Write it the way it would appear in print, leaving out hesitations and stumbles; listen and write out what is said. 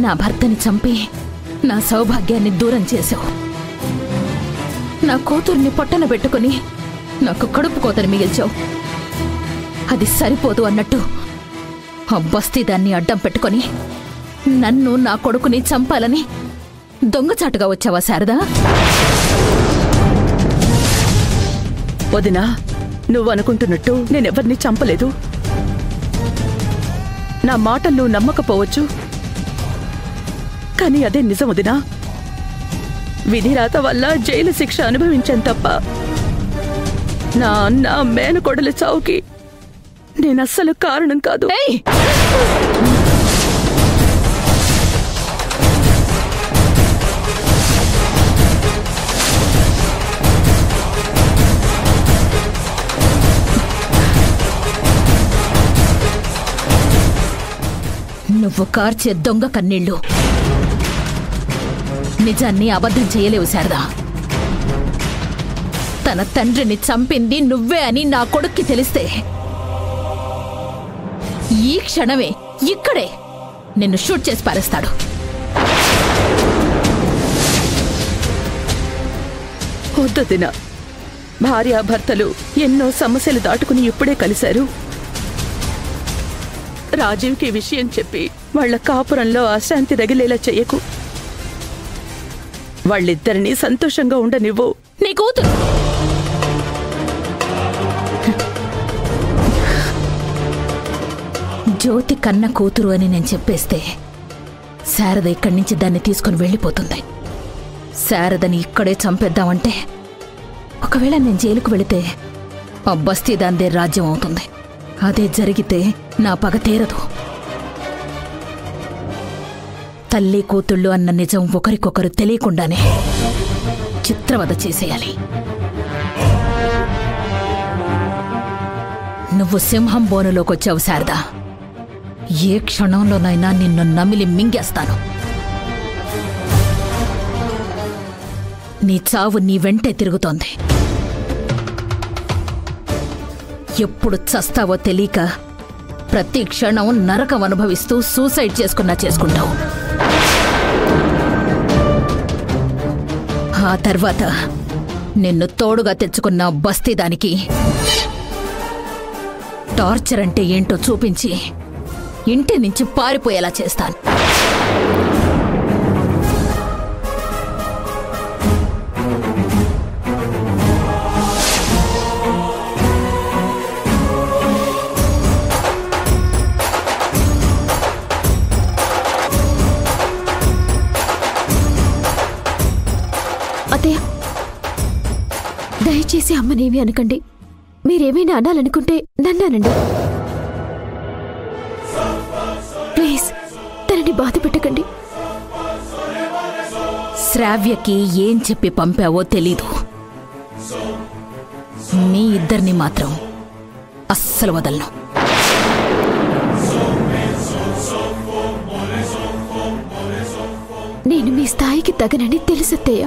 నా భర్తని చంపి నా సౌభాగ్యాన్ని దూరం చేశావు. నా కూతుర్ని పొట్టన పెట్టుకుని నాకు కడుపు కోతని మిగిల్చావు. అది సరిపోదు అన్నట్టు ఆ బస్తీదాన్ని అడ్డం పెట్టుకుని నన్ను నా కొడుకుని చంపాలని దొంగచాటుగా వచ్చావా శారదా? వదినా, నువ్వనుకుంటున్నట్టు నేనెవరిని చంపలేదు. నా మాటలు నువ్వు నమ్మకపోవచ్చు, కానీ అదే నిజం వదినా. విధిరాత వల్ల జైలు శిక్ష అనుభవించాను తప్ప నా అన్న మేనకోడలి చావుకి నేనస్సలు కారణం కాదు. నువ్వు కార్చే దొంగ కన్నీళ్లు నిజాన్ని అబద్ధం చేయలేవు శారదా. తన తండ్రిని చంపింది నువ్వే అని నా కొడుక్కి తెలిస్తే ఈ క్షణమే ఇక్కడే నిన్ను షూట్ చేసి పారేస్తాడు. వద్దుదినా, భార్యాభర్తలు ఎన్నో సమస్యలు దాటుకుని ఇప్పుడే కలిశారు. రాజీవ్కి విషయం చెప్పి వాళ్ల కాపురంలో అశాంతి రగిలేలా చెయ్యకు. వాళ్ళిద్దరినీ సంతోషంగా ఉండనివ్వు. నీ కూతురు జ్యోతి కన్న కూతురు అని నేను చెప్పేస్తే శారద ఇక్కడి నుంచి దాన్ని తీసుకుని వెళ్ళిపోతుంది. శారదని ఇక్కడే చంపేద్దామంటే ఒకవేళ నేను జైలుకు వెళితే ఆ బస్తీ దాందే రాజ్యం అవుతుంది. అదే జరిగితే నా పగ తీరదు. తల్లి కూతుళ్ళు అన్న నిజం ఒకరికొకరు తెలియకుండానే చిత్రవద చేసేయాలి. నువ్వు సింహం బోనులోకొచ్చావు శారదా. ఏ క్షణంలోనైనా నిన్ను నమిలి మింగేస్తాను. నీ చావు నీ వెంటే తిరుగుతోంది. ఎప్పుడు చస్తావో తెలియక ప్రతి క్షణం నరకం అనుభవిస్తూ సూసైడ్ చేసుకుంటావు. ఆ తర్వాత నిన్ను తోడుగా తెచ్చుకున్న బస్తీదానికి టార్చర్ అంటే ఏంటో చూపించి ఇంటి నుంచి పారిపోయేలా చేస్తాను. అత్తయ్య, దయచేసి అమ్మనేమి అనకండి. మీరేమైనా అనాలనుకుంటే నన్నానండి. ప్లీజ్, తనని బాధ పెట్టకండి. శ్రావ్యకి ఏం చెప్పి పంపావో తెలీదు. మీ ఇద్దరిని మాత్రం అస్సలు వదలను. నేను మీ స్థాయికి తగనని తెలుసత్తయ్య.